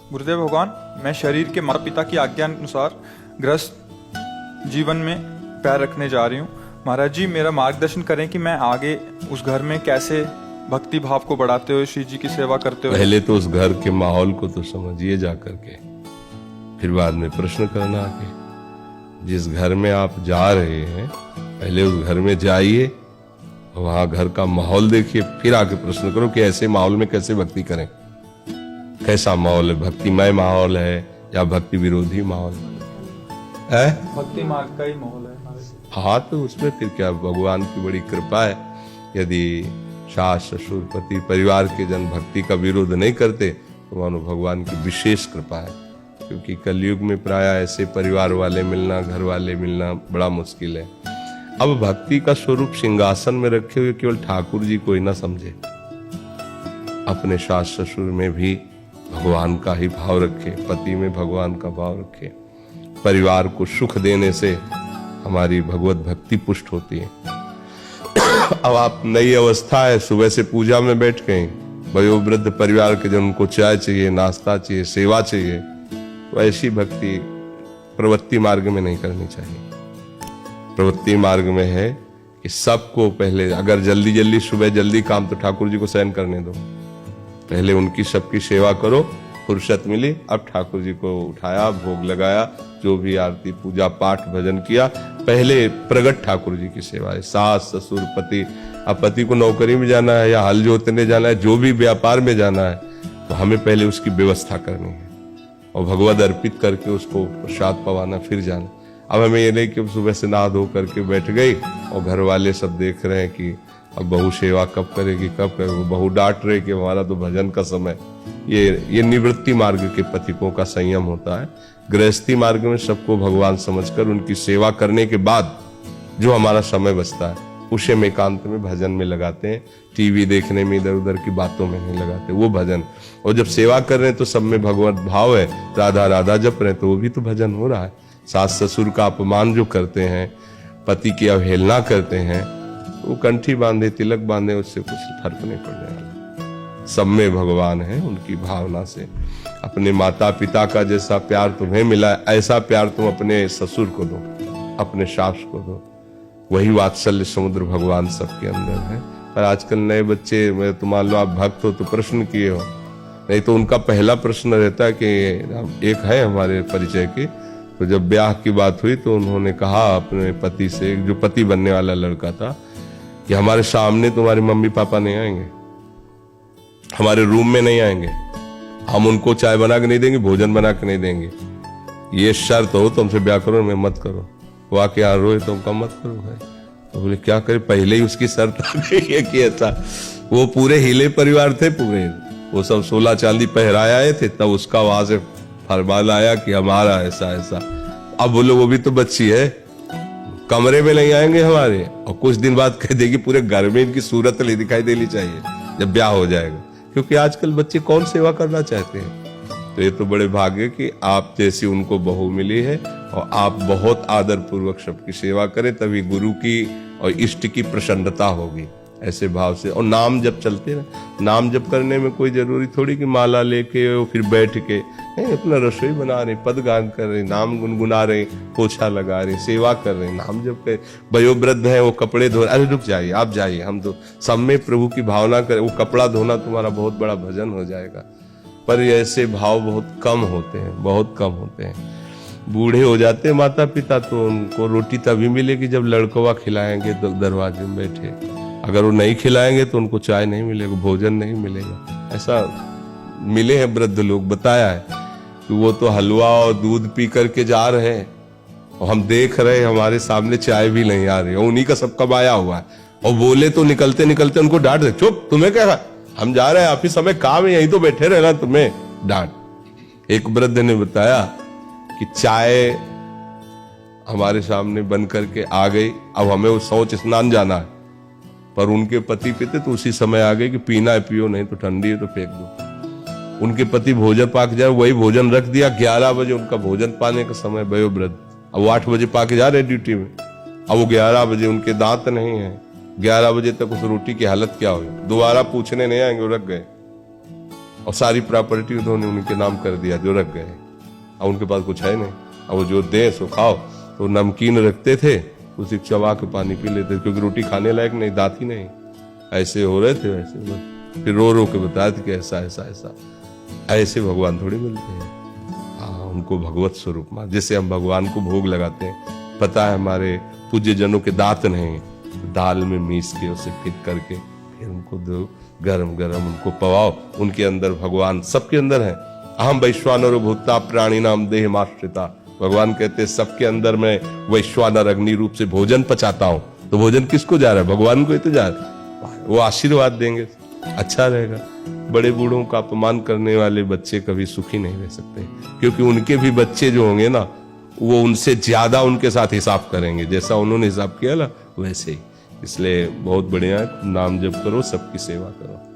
गुरुदेव भगवान, मैं शरीर के माता पिता की आज्ञा अनुसार गृहस्थ जीवन में पैर रखने जा रही हूँ। महाराज जी, मेरा मार्गदर्शन करें कि मैं आगे उस घर में कैसे भक्ति भाव को बढ़ाते हुए श्री जी की सेवा करते हुए। पहले तो उस घर के माहौल को तो समझिए जा करके, फिर बाद में प्रश्न करना आके। जिस घर में आप जा रहे हैं पहले उस घर में जाइए, वहां घर का माहौल देखिए, फिर आके प्रश्न करो कि ऐसे माहौल में कैसे भक्ति करें। कैसा माहौल है, भक्तिमय माहौल है या भक्ति विरोधी माहौल है? भक्ति मार्ग का ही माहौल है। हाँ, तो उसमें फिर क्या, भगवान की बड़ी कृपा है। यदि सास ससुर पति परिवार के जन भक्ति का विरोध नहीं करते तो मानो भगवान की विशेष कृपा है। क्योंकि कलयुग में प्राय ऐसे परिवार वाले मिलना, घर वाले मिलना बड़ा मुश्किल है। अब भक्ति का स्वरूप सिंहासन में रखे हुए केवल ठाकुर जी को ही ना समझे, अपने सास ससुर में भी भगवान का ही भाव रखे, पति में भगवान का भाव रखे। परिवार को सुख देने से हमारी भगवत भक्ति पुष्ट होती है। अब आप नई अवस्था है, सुबह से पूजा में बैठ गए, वयोवृद्ध परिवार के जन, उनको चाय चाहिए, नाश्ता चाहिए, सेवा चाहिए, तो ऐसी भक्ति प्रवृत्ति मार्ग में नहीं करनी चाहिए। प्रवृत्ति मार्ग में है कि सबको पहले, अगर जल्दी जल्दी सुबह जल्दी काम, तो ठाकुर जी को शयन करने दो, पहले उनकी सबकी सेवा करो। फुर्सत मिली, अब ठाकुर जी को उठाया, भोग लगाया, जो भी आरती पूजा पाठ भजन किया, पहले प्रगट ठाकुर जी की सेवा है। सास ससुर पति, अब पति को नौकरी में जाना है या हल जोतने जाना है, जो भी व्यापार में जाना है, तो हमें पहले उसकी व्यवस्था करनी है और भगवत अर्पित करके उसको प्रसाद पवाना, फिर जाना। अब हमें ये नहीं कि सुबह से नहा धो करके बैठ गई और घर वाले सब देख रहे हैं कि अब बहू सेवा कब करेगी, कब करेगी, बहू डांट रहे कि हमारा तो भजन का समय। ये निवृत्ति मार्ग के पथिकों का संयम होता है। गृहस्थी मार्ग में सबको भगवान समझकर उनकी सेवा करने के बाद जो हमारा समय बचता है उसे हम एकांत में भजन में लगाते हैं। टीवी देखने में, इधर उधर की बातों में नहीं लगाते, वो भजन। और जब सेवा कर रहे हैं तो सब में भगवत भाव है, राधा राधा जप रहे हैं, तो वो भी तो भजन हो रहा है। सास ससुर का अपमान जो करते हैं, पति की अवहेलना करते हैं, वो कंठी बांधे तिलक बांधे, उससे कुछ फर्क नहीं पड़ने वाला। सब में भगवान है, उनकी भावना से। अपने माता पिता का जैसा प्यार तुम्हें मिला है, ऐसा प्यार तुम अपने ससुर को दो, अपने सास को दो। वही वात्सल्य समुद्र भगवान सबके अंदर है। पर आजकल नए बच्चे, तो मान लो आप भक्त हो तो प्रश्न किए हो, नहीं तो उनका पहला प्रश्न रहता है कि एक है हमारे परिचय के, तो जब ब्याह की बात हुई तो उन्होंने कहा अपने पति से, जो पति बनने वाला लड़का था, कि हमारे सामने तुम्हारे मम्मी पापा नहीं आएंगे, हमारे रूम में नहीं आएंगे, हम उनको चाय बना के नहीं देंगे, भोजन बना के नहीं देंगे। ये शर्त हो तो हमसे ब्याह करो, मैं मत करो। वो आके यहाँ रोए तो उनका मत करो भाई। तो बोले क्या करे, पहले ही उसकी शर्त आ गई है कि ऐसा। वो पूरे हिले परिवार थे, पूरे वो सब 16 चांदी पहराए आए थे, तब उसका वहां से फरमान आया कि हमारा ऐसा ऐसा। अब बोलो वो भी तो बच्ची है, कमरे में नहीं आएंगे हमारे, और कुछ दिन बाद कह देगी पूरे घर में इनकी सूरत नहीं दिखाई देनी चाहिए जब ब्याह हो जाएगा। क्योंकि आजकल बच्चे कौन सेवा करना चाहते हैं। तो ये तो बड़े भाग्य कि आप जैसी उनको बहू मिली है और आप बहुत आदर पूर्वक सबकी सेवा करें, तभी गुरु की और इष्ट की प्रसन्नता होगी। ऐसे भाव से। और नाम जप चलते ना, नाम जप करने में कोई जरूरी थोड़ी कि माला लेके फिर बैठ के अपना रसोई बना रहे, पद गान कर रहे, नाम गुनगुना रहे, पोछा लगा रहे, सेवा कर रहे, नाम जप कर। वयोवृद्ध है वो कपड़े धो, अरे रुक जाइए, आप जाइए, हम तो सब में प्रभु की भावना करें। वो कपड़ा धोना तुम्हारा बहुत बड़ा भजन हो जाएगा। पर ऐसे भाव बहुत कम होते हैं, बहुत कम होते हैं। बूढ़े हो जाते हैं माता पिता तो उनको रोटी तभी मिलेगी जब लड़कवा खिलाएंगे दरवाजे में बैठे। अगर वो नहीं खिलाएंगे तो उनको चाय नहीं मिलेगा, भोजन नहीं मिलेगा। ऐसा मिले हैं वृद्ध लोग, बताया है कि वो तो हलवा और दूध पी करके जा रहे हैं और हम देख रहे हैं हमारे सामने चाय भी नहीं आ रही, और उन्हीं का सब कमाया हुआ है। और बोले तो निकलते निकलते उनको डांट दे, चुप, तुम्हें क्या, हम जा रहे हैं, आप ही समय काम है, यहीं तो बैठे रहना, तुम्हें डांट। एक वृद्ध ने बताया कि चाय हमारे सामने बन करके आ गई, अब हमें वो शौच स्नान जाना है, पर उनके पति पीते तो उसी समय आ गए कि पीना है पियो, नहीं तो ठंडी है तो फेंक दो। उनके पति भोजन पाक जाए, वही भोजन रख दिया, 11 बजे उनका भोजन पाने का समय, वयोवृद्ध। अब वो 8 बजे पाके जा रहे ड्यूटी में, अब वो 11 बजे, उनके दांत नहीं है, 11 बजे तक उस रोटी की हालत क्या हुई, दोबारा पूछने नहीं आएंगे, वो रख गए। और सारी प्रॉपर्टी उन्होंने उनके नाम कर दिया जो रख गए। अब उनके पास कुछ है नहीं, अब वो जो दे सो खाओ। तो नमकीन रखते थे, उसी चबा के पानी पी लेते, क्योंकि रोटी खाने लायक नहीं, दांत ही नहीं। ऐसे हो रहे थे वैसे, फिर रो रो के बताए थे कि ऐसा ऐसा ऐसा। ऐसे भगवान थोड़ी मिलते हैं। उनको भगवत स्वरूप मान, जैसे हम भगवान को भोग लगाते हैं, पता है हमारे पूज्य जनों के दांत नहीं, दाल में मीस के उसे फिट करके फिर उनको दो, गरम गरम उनको पवाओ। उनके अंदर भगवान सबके अंदर है। अहम वैश्वानरो भूता प्राणी नाम देह माश्रिता। भगवान कहते हैं सबके अंदर मैं वैश्वानर अग्नि रूप से भोजन पचाता हूं। तो भोजन किसको जा रहा है? भगवान को ही तो जा रहा है। वो आशीर्वाद देंगे, अच्छा रहेगा। बड़े बूढ़ों का अपमान करने वाले बच्चे कभी सुखी नहीं रह सकते, क्योंकि उनके भी बच्चे जो होंगे ना, वो उनसे ज्यादा उनके साथ हिसाब करेंगे, जैसा उन्होंने हिसाब किया ना वैसे ही। इसलिए बहुत बढ़िया, नाम जप करो, सबकी सेवा करो।